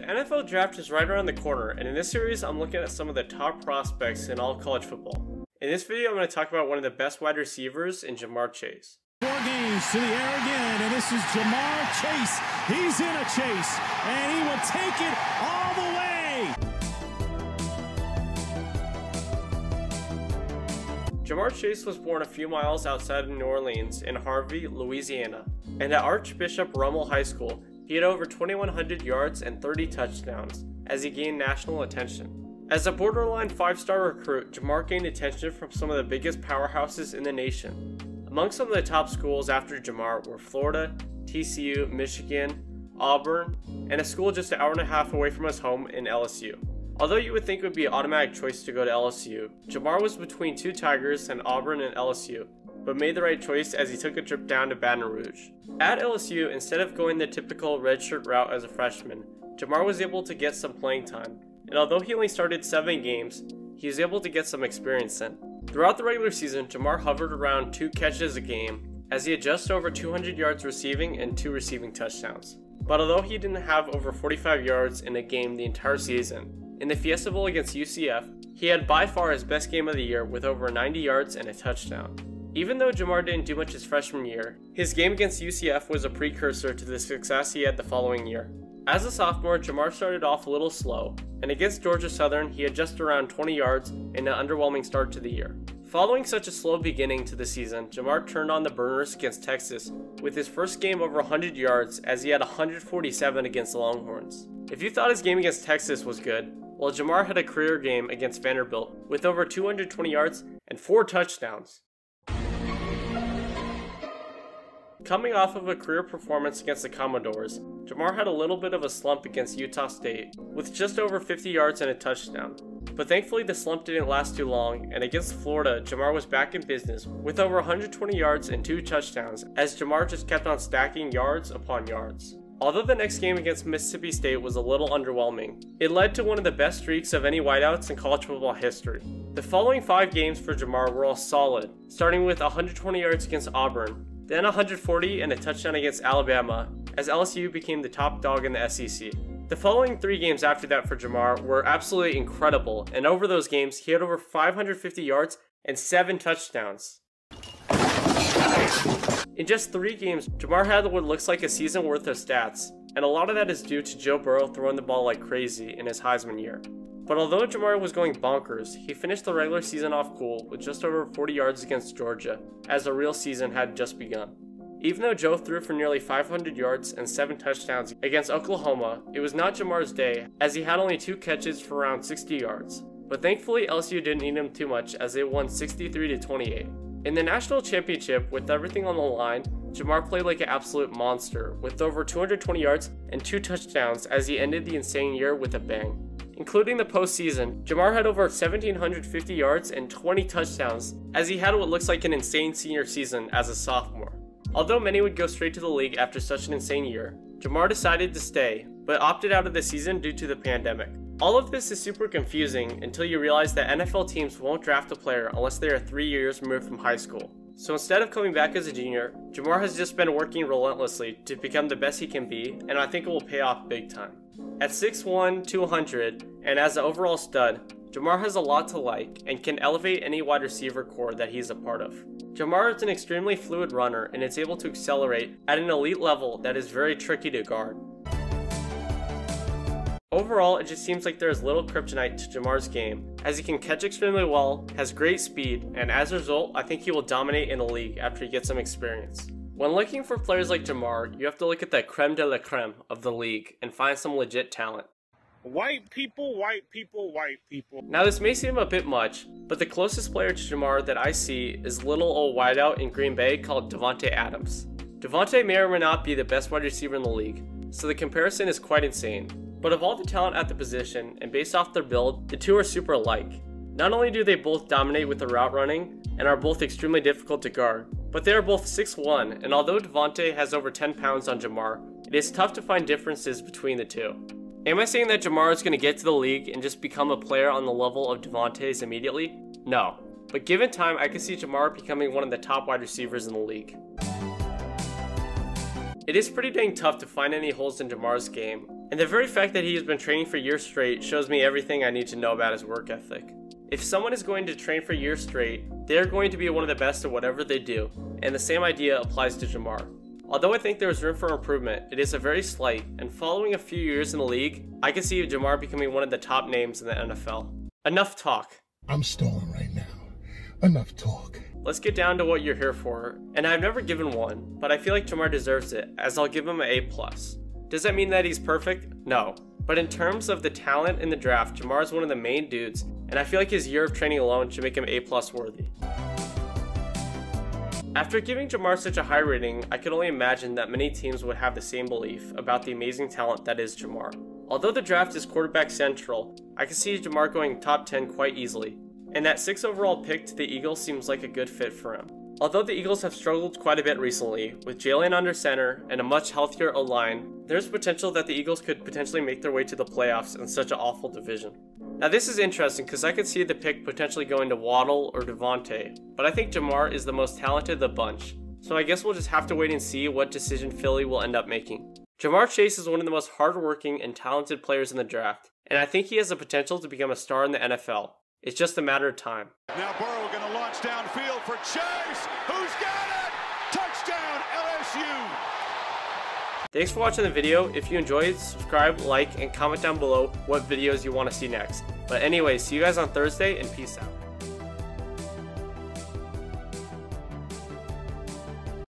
The NFL draft is right around the corner, and in this series I'm looking at some of the top prospects in all college football. In this video I'm going to talk about one of the best wide receivers in Ja'Marr Chase. 4 games to the air again, and this is Ja'Marr Chase. He's in a chase, and he will take it all the way. Ja'Marr Chase was born a few miles outside of New Orleans in Harvey, Louisiana, and at Archbishop Rummel High School, he had over 2,100 yards and 30 touchdowns as he gained national attention. As a borderline 5-star recruit, Ja'Marr gained attention from some of the biggest powerhouses in the nation. Among some of the top schools after Ja'Marr were Florida, TCU, Michigan, Auburn, and a school just an hour and a half away from his home in LSU. Although you would think it would be an automatic choice to go to LSU, Ja'Marr was between two Tigers and Auburn and LSU, but made the right choice as he took a trip down to Baton Rouge. At LSU, instead of going the typical redshirt route as a freshman, Ja'Marr was able to get some playing time, and although he only started 7 games, he was able to get some experience in. Throughout the regular season, Ja'Marr hovered around 2 catches a game, as he had just over 200 yards receiving and 2 receiving touchdowns. But although he didn't have over 45 yards in a game the entire season, in the Fiesta Bowl against UCF, he had by far his best game of the year with over 90 yards and a touchdown. Even though Ja'Marr didn't do much his freshman year, his game against UCF was a precursor to the success he had the following year. As a sophomore, Ja'Marr started off a little slow, and against Georgia Southern he had just around 20 yards in an underwhelming start to the year. Following such a slow beginning to the season, Ja'Marr turned on the burners against Texas with his first game over 100 yards as he had 147 against the Longhorns. If you thought his game against Texas was good, well, Ja'Marr had a career game against Vanderbilt with over 220 yards and 4 touchdowns. Coming off of a career performance against the Commodores, Ja'Marr had a little bit of a slump against Utah State, with just over 50 yards and a touchdown. But thankfully the slump didn't last too long, and against Florida, Ja'Marr was back in business with over 120 yards and 2 touchdowns, as Ja'Marr just kept on stacking yards upon yards. Although the next game against Mississippi State was a little underwhelming, it led to one of the best streaks of any wideouts in college football history. The following 5 games for Ja'Marr were all solid, starting with 120 yards against Auburn, then 140 and a touchdown against Alabama, as LSU became the top dog in the SEC. The following 3 games after that for Ja'Marr were absolutely incredible, and over those games he had over 550 yards and 7 touchdowns. In just 3 games, Ja'Marr had what looks like a season worth of stats, and a lot of that is due to Joe Burrow throwing the ball like crazy in his Heisman year. But although Ja'Marr was going bonkers, he finished the regular season off cool with just over 40 yards against Georgia, as the real season had just begun. Even though Joe threw for nearly 500 yards and 7 touchdowns against Oklahoma, it was not Ja'Marr's day, as he had only 2 catches for around 60 yards. But thankfully LSU didn't need him too much, as they won 63-28. In the national championship, with everything on the line, Ja'Marr played like an absolute monster, with over 220 yards and 2 touchdowns as he ended the insane year with a bang. Including the postseason, Ja'Marr had over 1,750 yards and 20 touchdowns, as he had what looks like an insane senior season as a sophomore. Although many would go straight to the league after such an insane year, Ja'Marr decided to stay, but opted out of the season due to the pandemic. All of this is super confusing until you realize that NFL teams won't draft a player unless they are 3 years removed from high school. So instead of coming back as a junior, Ja'Marr has just been working relentlessly to become the best he can be, and I think it will pay off big time. At 6'1", 200, and as an overall stud, Ja'Marr has a lot to like and can elevate any wide receiver core that he's a part of. Ja'Marr is an extremely fluid runner and is able to accelerate at an elite level that is very tricky to guard. Overall, it just seems like there is little kryptonite to Ja'Marr's game, as he can catch extremely well, has great speed, and as a result, I think he will dominate in the league after he gets some experience. When looking for players like Ja'Marr, you have to look at the creme de la creme of the league and find some legit talent. White people, white people, white people. Now this may seem a bit much, but the closest player to Ja'Marr that I see is little old wideout in Green Bay called Davante Adams. Davante may or may not be the best wide receiver in the league, so the comparison is quite insane. But of all the talent at the position, and based off their build, the two are super alike. Not only do they both dominate with the route running, and are both extremely difficult to guard, but they are both 6'1", and although Davante has over 10 pounds on Ja'Marr, it is tough to find differences between the two. Am I saying that Ja'Marr is going to get to the league and just become a player on the level of Davante's immediately? No. But given time, I can see Ja'Marr becoming one of the top wide receivers in the league. It is pretty dang tough to find any holes in Ja'Marr's game, And the very fact that he has been training for years straight shows me everything I need to know about his work ethic. If someone is going to train for years straight, they are going to be one of the best at whatever they do, and the same idea applies to Jamar. Although I think there is room for improvement, it is a very slight, and following a few years in the league, I can see Jamar becoming one of the top names in the NFL. Enough talk. I'm stalling right now. Enough talk. Let's get down to what you're here for, and I've never given one, but I feel like Jamar deserves it, as I'll give him an A+. Does that mean that he's perfect? No. But in terms of the talent in the draft, Jamar is one of the main dudes, and I feel like his year of training alone should make him A+ worthy. After giving Jamar such a high rating, I could only imagine that many teams would have the same belief about the amazing talent that is Jamar. Although the draft is quarterback central, I can see Jamar going top 10 quite easily, and that 6th overall pick to the Eagles seems like a good fit for him. Although the Eagles have struggled quite a bit recently, with Jaylen under center and a much healthier O-line, there's potential that the Eagles could potentially make their way to the playoffs in such an awful division. Now this is interesting because I could see the pick potentially going to Waddle or Devontae, but I think Jamar is the most talented of the bunch, so I guess we'll just have to wait and see what decision Philly will end up making. Jamar Chase is one of the most hardworking and talented players in the draft, and I think he has the potential to become a star in the NFL. It's just a matter of time. Now Burrow going to launch downfield for Chase. Who's got it? Touchdown LSU. Thanks for watching the video. If you enjoyed, subscribe, like, and comment down below what videos you want to see next. But anyway, see you guys on Thursday, and peace out.